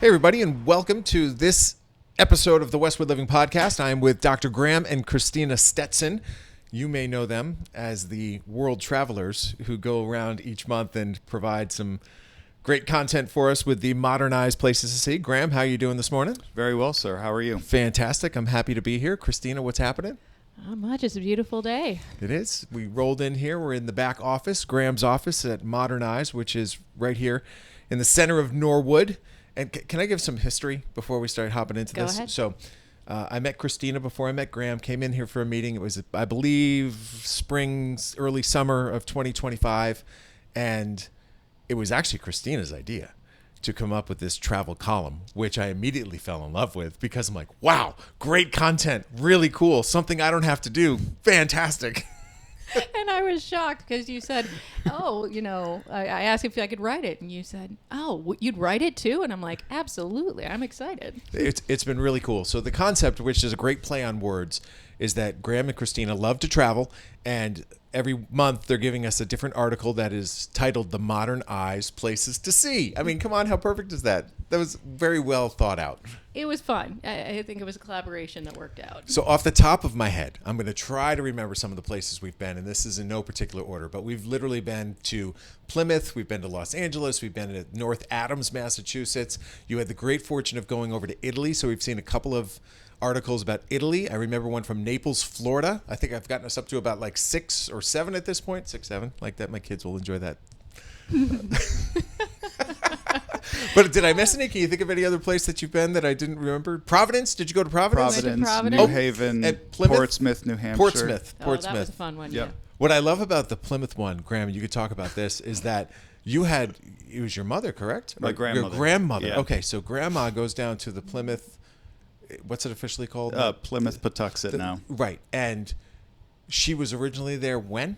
Hey, everybody, and welcome to this episode of the Westwood Living podcast. I am with Dr. Graham and Christina Stetson. You may know them as the world travelers who go around each month and provide some great content for us with the modernized places to see. Graham, how are you doing this morning? Very well, sir. How are you? Fantastic. I'm happy to be here. Christina, what's happening? Not much. It's a beautiful day. It is. We rolled in here. We're in the back office, Graham's office at Modernize, which is right here in the center of Norwood. And can I give some history before we start hopping into this? Go ahead. So I met Christina before I met Graham, came in here for a meeting. It was, I believe, spring, early summer of 2025. And it was actually Christina's idea to come up with this travel column, which I immediately fell in love with because I'm like, wow, great content, really cool, something I don't have to do, fantastic. And I was shocked because you said, oh, I asked if I could write it. And you said, oh, you'd write it too? And I'm like, absolutely. I'm excited. It's been really cool. So the concept, which is a great play on words, is that Graham and Christina love to travel. And every month they're giving us a different article that is titled The Modern Eyes Places to See. I mean, come on, how perfect is that? That was very well thought out. It was fun. I think it was a collaboration that worked out. So off the top of my head, I'm going to try to remember some of the places we've been, and this is in no particular order, but we've literally been to Plymouth, we've been to Los Angeles, we've been to North Adams, Massachusetts. You had the great fortune of going over to Italy, so we've seen a couple of articles about Italy. I remember one from Naples, Florida. I think I've gotten us up to about like 6 or 7 at this point. 6, 7, like that. My kids will enjoy that. But did I miss any? Can you think of any other place that you've been that I didn't remember? Providence? Did you go to Providence? Providence. New Haven, at Plymouth? Portsmouth, New Hampshire. Portsmouth. Oh, that was a fun one. Yep. Yeah. What I love about the Plymouth one, Graham, you could talk about this, is that it was your mother, correct? My grandmother. Your grandmother. Yeah. Okay, so grandma goes down to the Plymouth, what's it officially called? Plymouth Patuxent now. Right, and she was originally there when?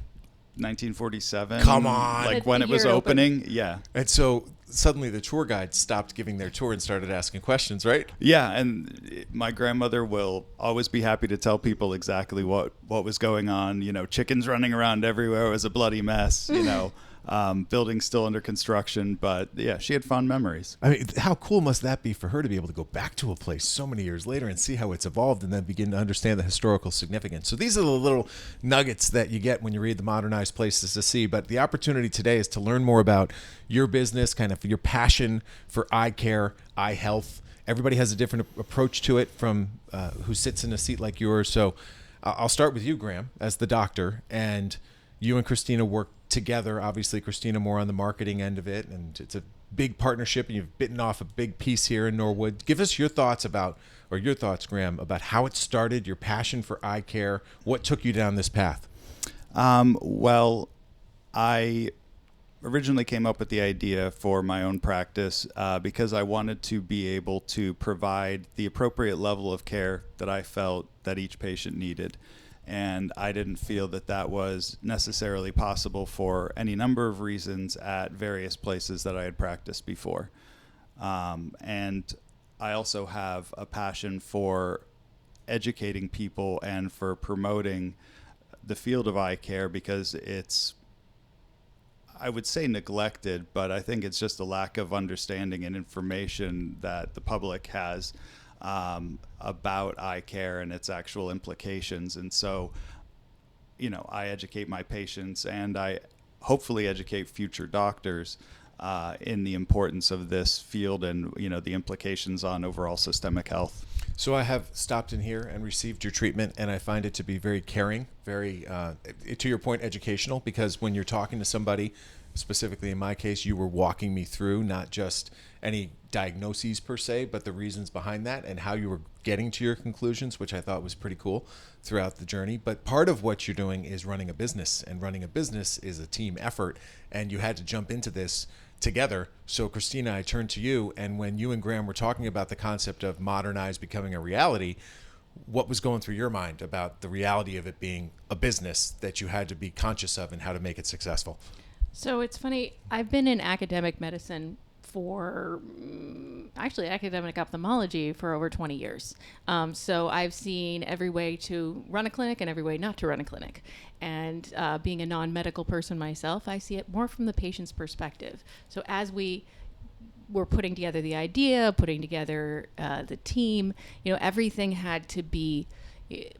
1947. Come on. Like The when it was year it opened. opening. Yeah. And so suddenly the tour guide stopped giving their tour and started asking questions, right? Yeah, and my grandmother will always be happy to tell people exactly what was going on. You know, chickens running around everywhere. It was a bloody mess, buildings still under construction. But yeah, she had fond memories. I mean, how cool must that be for her to be able to go back to a place so many years later and see how it's evolved and then begin to understand the historical significance. So these are the little nuggets that you get when you read the Modernized Places to See. But the opportunity today is to learn more about your business, kind of your passion for eye care, eye health. Everybody has a different approach to it from who sits in a seat like yours. So I'll start with you, Graham, as the doctor, and you and Christina work together. Obviously, Christina more on the marketing end of it, and it's a big partnership, and you've bitten off a big piece here in Norwood. Give us your thoughts, Graham, about how it started, your passion for eye care, what took you down this path. Well, I originally came up with the idea for my own practice because I wanted to be able to provide the appropriate level of care that I felt that each patient needed. And I didn't feel that was necessarily possible for any number of reasons at various places that I had practiced before. And I also have a passion for educating people and for promoting the field of eye care because it's, I would say, neglected, but I think it's just a lack of understanding and information that the public has about eye care and its actual implications. And so, I educate my patients and I hopefully educate future doctors in the importance of this field and, the implications on overall systemic health. So I have stopped in here and received your treatment, and I find it to be very caring, very, to your point, educational, because when you're talking to somebody, specifically in my case, you were walking me through not just any diagnoses per se, but the reasons behind that and how you were getting to your conclusions, which I thought was pretty cool throughout the journey. But part of what you're doing is running a business, and running a business is a team effort, and you had to jump into this together. So Christina, I turned to you, and when you and Graham were talking about the concept of Modernize becoming a reality, what was going through your mind about the reality of it being a business that you had to be conscious of and how to make it successful? So it's funny. I've been in academic medicine for actually academic ophthalmology for over 20 years. So I've seen every way to run a clinic and every way not to run a clinic. And being a non-medical person myself, I see it more from the patient's perspective. So as we were putting together the idea, putting together the team, everything had to be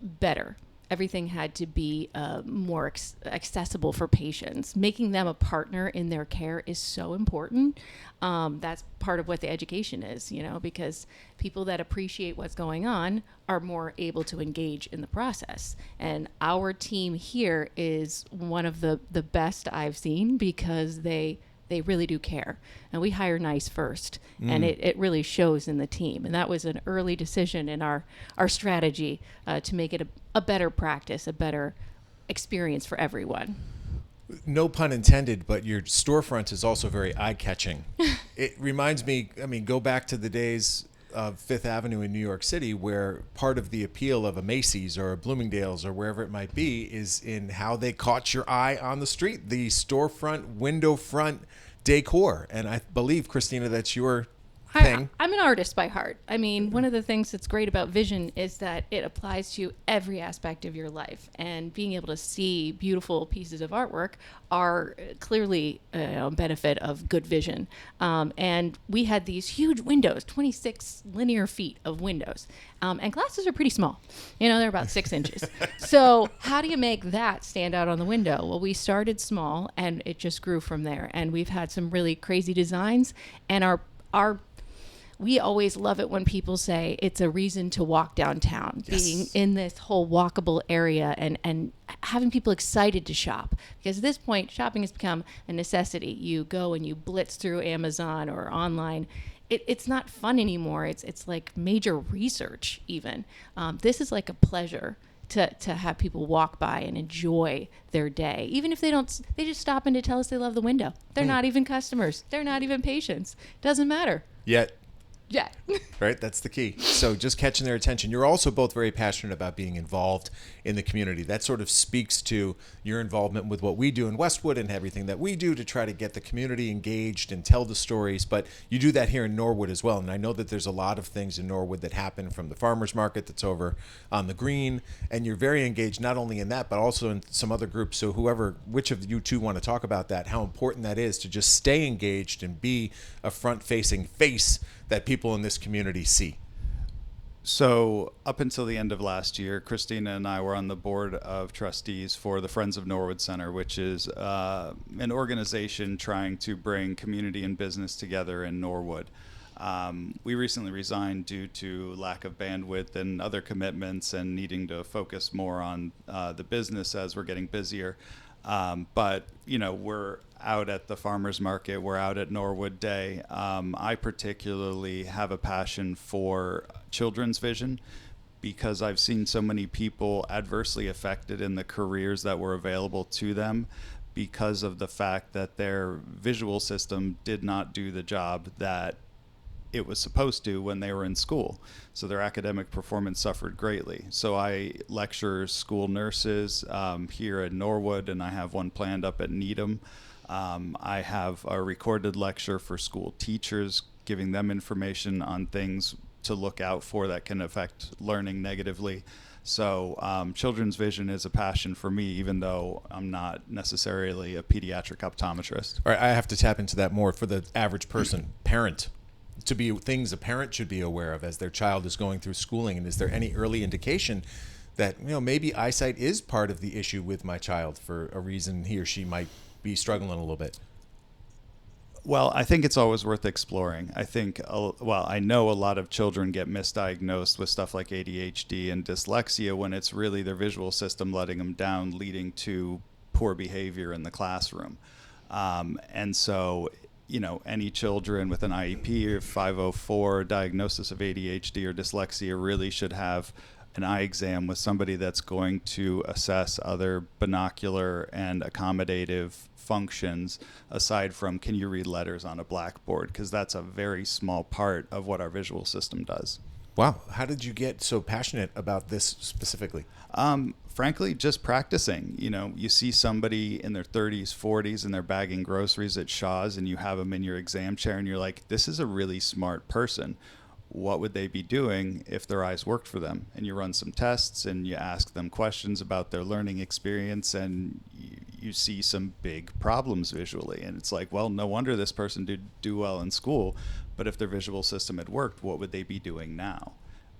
better. Everything had to be more accessible for patients. Making them a partner in their care is so important. That's part of what the education is, because people that appreciate what's going on are more able to engage in the process. And our team here is one of the best I've seen because they really do care. And we hire nice first. And it really shows in the team. And that was an early decision in our strategy to make it a better practice, a better experience for everyone. No pun intended, but your storefront is also very eye-catching. It reminds me, go back to the days of Fifth Avenue in New York City, where part of the appeal of a Macy's or a Bloomingdale's or wherever it might be is in how they caught your eye on the street, the storefront, window front decor. And I believe, Christina, that's your thing. I'm an artist by heart. One of the things that's great about vision is that it applies to every aspect of your life. And being able to see beautiful pieces of artwork are clearly a benefit of good vision. And we had these huge windows, 26 linear feet of windows. And glasses are pretty small. They're about 6 inches. So how do you make that stand out on the window? Well, we started small and it just grew from there. And we've had some really crazy designs. And we always love it when people say it's a reason to walk downtown, yes. Being in this whole walkable area and having people excited to shop. Because at this point, shopping has become a necessity. You go and you blitz through Amazon or online. It's not fun anymore. It's like major research even. This is like a pleasure to have people walk by and enjoy their day. Even if they just stop in to tell us they love the window. They're not even customers. They're not even patients. Doesn't matter. Yet. Yeah. Right? That's the key. So just catching their attention. You're also both very passionate about being involved in the community. That sort of speaks to your involvement with what we do in Westwood and everything that we do to try to get the community engaged and tell the stories. But you do that here in Norwood as well. And I know that there's a lot of things in Norwood that happen, from the farmers market that's over on the green. And you're very engaged not only in that, but also in some other groups. So which of you two want to talk about that, how important that is to just stay engaged and be a front-facing face that people in this community see? So up until the end of last year, Christina and I were on the board of trustees for the Friends of Norwood Center, which is an organization trying to bring community and business together in Norwood. We recently resigned due to lack of bandwidth and other commitments and needing to focus more on the business as we're getting busier. But we're out at the farmers market, we're out at Norwood Day. I particularly have a passion for children's vision because I've seen so many people adversely affected in the careers that were available to them because of the fact that their visual system did not do the job that it was supposed to when they were in school. So their academic performance suffered greatly. So I lecture school nurses here at Norwood, and I have one planned up at Needham. I have a recorded lecture for school teachers, giving them information on things to look out for that can affect learning negatively. So children's vision is a passion for me, even though I'm not necessarily a pediatric optometrist. All right, I have to tap into that more for the average person, parent. To be things a parent should be aware of as their child is going through schooling. And is there any early indication that maybe eyesight is part of the issue with my child for a reason he or she might be struggling a little bit? Well, I think it's always worth exploring. I think, I know a lot of children get misdiagnosed with stuff like ADHD and dyslexia when it's really their visual system letting them down, leading to poor behavior in the classroom. And so any children with an IEP or 504 diagnosis of ADHD or dyslexia really should have an eye exam with somebody that's going to assess other binocular and accommodative functions aside from can you read letters on a blackboard, because that's a very small part of what our visual system does. Wow. How did you get so passionate about this specifically? Frankly, just practicing. You see somebody in their 30s, 40s, and they're bagging groceries at Shaw's, and you have them in your exam chair, and you're like, this is a really smart person. What would they be doing if their eyes worked for them? And you run some tests, and you ask them questions about their learning experience, and you see some big problems visually. And it's like, well, no wonder this person did do well in school, but if their visual system had worked, what would they be doing now?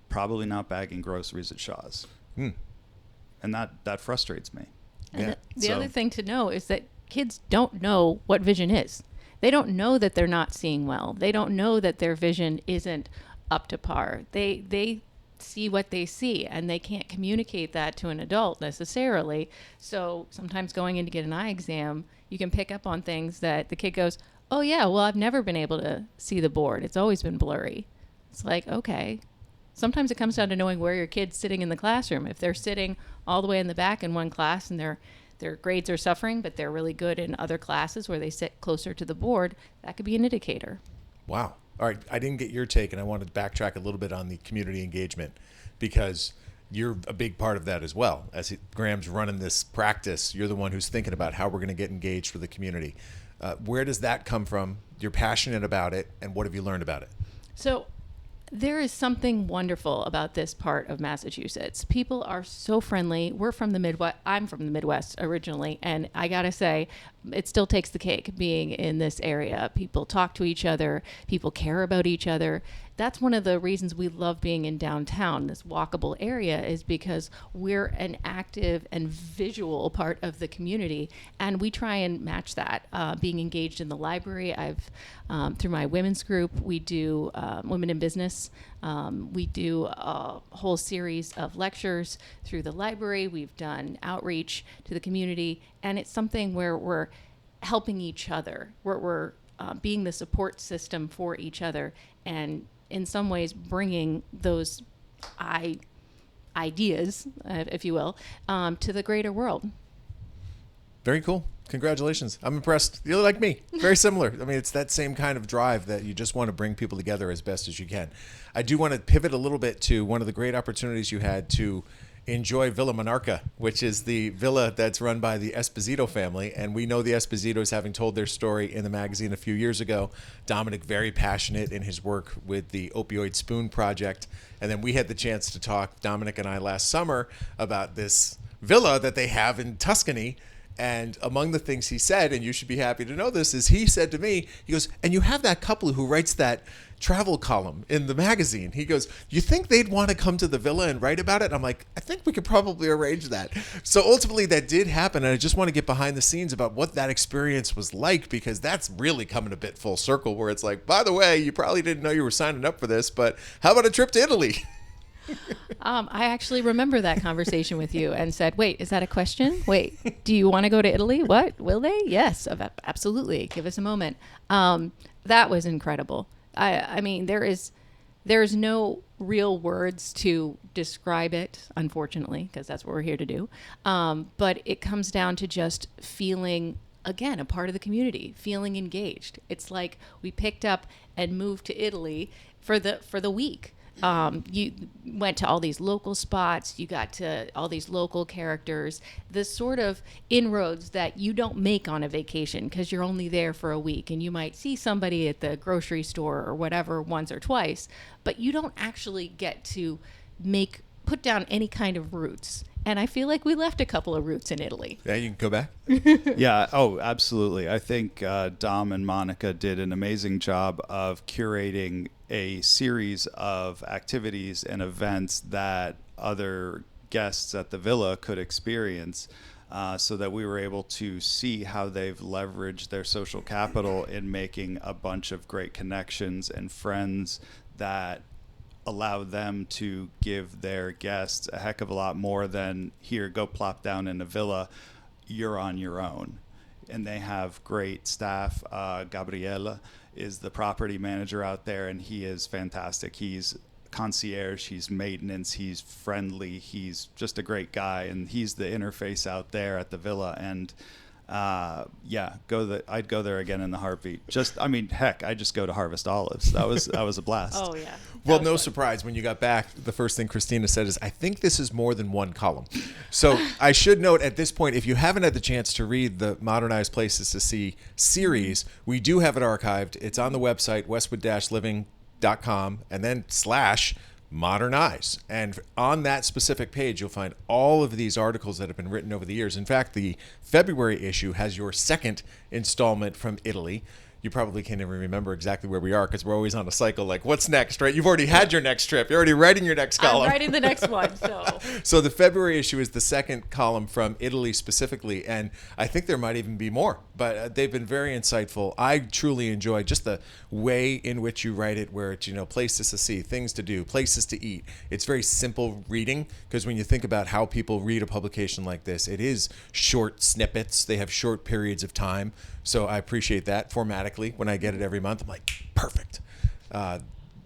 Probably not bagging groceries at Shaw's. And that frustrates me. And the other thing to know is that kids don't know what vision is. They don't know that they're not seeing well. They don't know that their vision isn't up to par. They see what they see, and they can't communicate that to an adult necessarily. So sometimes going in to get an eye exam, you can pick up on things that the kid goes, oh yeah, well, I've never been able to see the board. It's always been blurry. It's like, okay. Sometimes it comes down to knowing where your kid's sitting in the classroom. If they're sitting all the way in the back in one class and their grades are suffering, but they're really good in other classes where they sit closer to the board, that could be an indicator. Wow. All right. I didn't get your take, and I wanted to backtrack a little bit on the community engagement, because you're a big part of that as well. As Graham's running this practice, you're the one who's thinking about how we're going to get engaged with the community. Where does that come from? You're passionate about it, and what have you learned about it? So there is something wonderful about this part of Massachusetts. People are so friendly. We're from the Midwest. I'm from the Midwest originally, and I gotta say, it still takes the cake being in this area. People talk to each other. People care about each other. That's one of the reasons we love being in downtown, this walkable area, is because we're an active and visual part of the community, and we try and match that. Being engaged in the library, through my women's group, we do Women in Business. We do a whole series of lectures through the library. We've done outreach to the community, and it's something where we're helping each other. We're being the support system for each other, and in some ways bringing those ideas, if you will, to the greater world. Very cool. Congratulations. I'm impressed. You're like me. Very similar. I mean, it's that same kind of drive that you just want to bring people together as best as you can. I do want to pivot a little bit to one of the great opportunities you had to enjoy Villa Monarca, which is the villa that's run by the Esposito family. And we know the Espositos, having told their story in the magazine a few years ago. Dominic, very passionate in his work with the Opioid Spoon Project. And then we had the chance to talk, Dominic and I, last summer about this villa that they have in Tuscany. And among the things he said, and you should be happy to know this, is he said to me, he goes, and you have that couple who writes that travel column in the magazine. He goes, you think they'd want to come to the villa and write about it? I'm like, I think we could probably arrange that. So ultimately that did happen. And I just want to get behind the scenes about what that experience was like, because that's really coming a bit full circle, where it's like, by the way, you probably didn't know you were signing up for this, but how about a trip to Italy? I actually remember that conversation with you and said, wait, is that a question? Wait, do you want to go to Italy? What? Will they? Yes, absolutely. Give us a moment. That was incredible. I mean, there is no real words to describe it, unfortunately, because that's what we're here to do. But it comes down to just feeling, again, a part of the community, feeling engaged. It's like we picked up and moved to Italy for the week. You went to all these local spots, you got to all these local characters, the sort of inroads that you don't make on a vacation because you're only there for a week, and you might see somebody at the grocery store or whatever once or twice, but you don't actually get to put down any kind of roots. And I feel like we left a couple of roots in Italy. Yeah, you can go back. Yeah. Oh, absolutely. I think Dom and Monica did an amazing job of curating a series of activities and events that other guests at the villa could experience, so that we were able to see how they've leveraged their social capital in making a bunch of great connections and friends that allow them to give their guests a heck of a lot more than, here, go plop down in a villa, you're on your own. And they have great staff. Gabriela is the property manager out there, and he is fantastic. He's concierge, he's maintenance, he's friendly, he's just a great guy, and he's the interface out there at the villa. And I'd go there again in the heartbeat. I just go to harvest olives. That was a blast. Oh yeah. Well, no surprise, when you got back, the first thing Christina said is, I think this is more than one column. So I should note at this point, if you haven't had the chance to read the Modernized Places to See series, we do have it archived. It's on the website, westwood-living.com, and then Modern Eyes. And on that specific page, you'll find all of these articles that have been written over the years. In fact, the February issue has your second installment from Italy. You probably can't even remember exactly where we are because we're always on a cycle like, what's next, right? You've already had your next trip. You're already writing your next column. I'm writing the next one, so. So the February issue is the second column from Italy specifically, and I think there might even be more, but they've been very insightful. I truly enjoy just the way in which you write it, where it's, places to see, things to do, places to eat. It's very simple reading, because when you think about how people read a publication like this, it is short snippets. They have short periods of time. So I appreciate that formatically. When I get it every month, I'm like, perfect.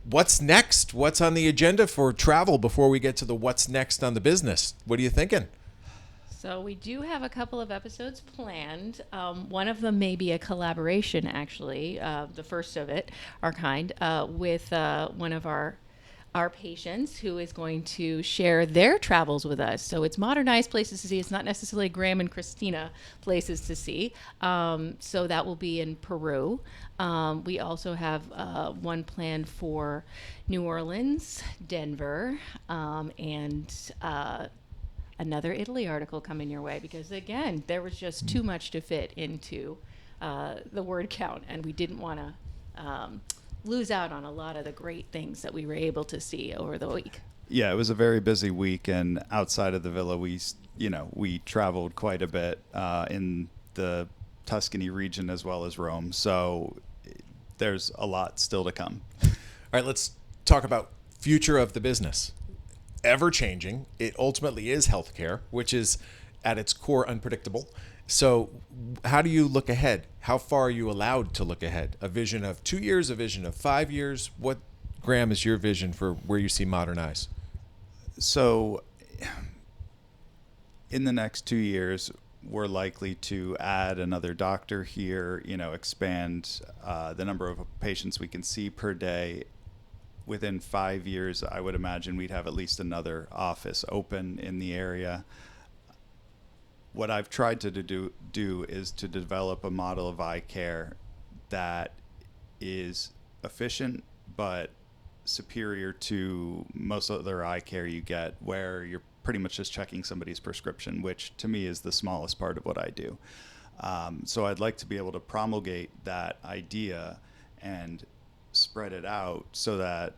What's next? What's on the agenda for travel before we get to the what's next on the business? What are you thinking? So we do have a couple of episodes planned. One of them may be a collaboration, actually, the first of it, our kind, with one of our patients who is going to share their travels with us. So it's modernized places to see. It's not necessarily Graham and Christina places to see. So that will be in Peru. We also have one planned for New Orleans, Denver, and another Italy article coming your way, because again, there was just too much to fit into the word count, and we didn't want to lose out on a lot of the great things that we were able to see over the week. Yeah, it was a very busy week, and outside of the villa, we traveled quite a bit in the Tuscany region as well as Rome. So there's a lot still to come. All right, let's talk about future of the business. Ever changing. It ultimately is healthcare, which is at its core unpredictable. So how do you look ahead? How far are you allowed to look ahead? A vision of 2 years, a vision of 5 years? What, Graham, is your vision for where you see Modern Eyes? So in the next 2 years, we're likely to add another doctor here, expand the number of patients we can see per day. Within 5 years, I would imagine we'd have at least another office open in the area. What I've tried to do is to develop a model of eye care that is efficient but superior to most other eye care you get, where you're pretty much just checking somebody's prescription, which to me is the smallest part of what I do. So I'd like to be able to promulgate that idea and spread it out so that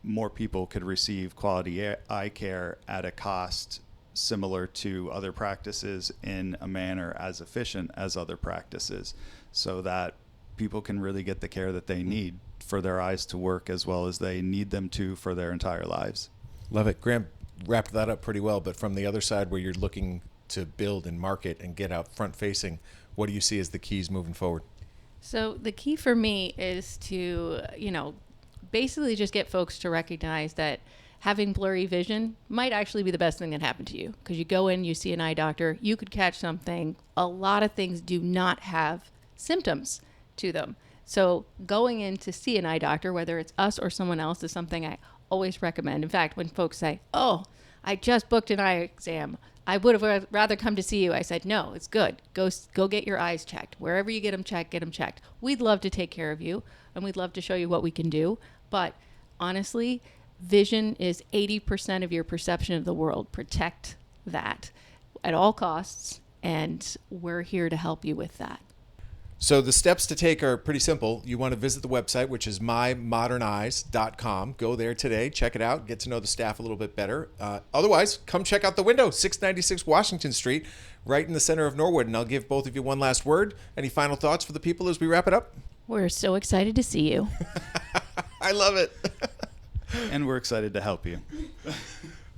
more people could receive quality eye care at a cost similar to other practices in a manner as efficient as other practices, so that people can really get the care that they need for their eyes to work as well as they need them to for their entire lives. Love it. Graham wrapped that up pretty well, but from the other side, where you're looking to build and market and get out front facing, what do you see as the keys moving forward? So the key for me is to, basically just get folks to recognize that having blurry vision might actually be the best thing that happened to you, because you go in, you see an eye doctor, you could catch something. A lot of things do not have symptoms to them. So going in to see an eye doctor, whether it's us or someone else, is something I always recommend. In fact, when folks say, "Oh, I just booked an eye exam, I would have rather come to see you," I said, "No, it's good. Go get your eyes checked. Wherever you get them checked, get them checked. We'd love to take care of you, and we'd love to show you what we can do. But honestly, vision is 80% of your perception of the world. Protect that at all costs, and we're here to help you with that." So the steps to take are pretty simple. You want to visit the website, which is mymoderneyes.com. Go there today, check it out, get to know the staff a little bit better. Otherwise, come check out the window, 696 Washington Street, right in the center of Norwood. And I'll give both of you one last word. Any final thoughts for the people as we wrap it up? We're so excited to see you. I love it. And we're excited to help you.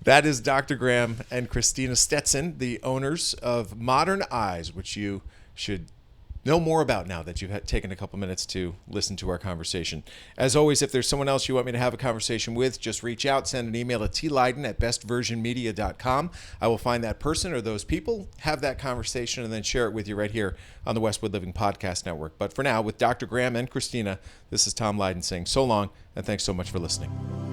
That is Dr. Graham and Christina Stetson, the owners of Modern Eyes, which you should know more about now that you've taken a couple minutes to listen to our conversation. As always, if there's someone else you want me to have a conversation with, just reach out, send an email to Leyden@bestversionmedia.com. I will find that person or those people, have that conversation, and then share it with you right here on the Westwood Living Podcast Network. But for now, with Dr. Graham and Christina, this is Tom Leyden saying so long, and thanks so much for listening.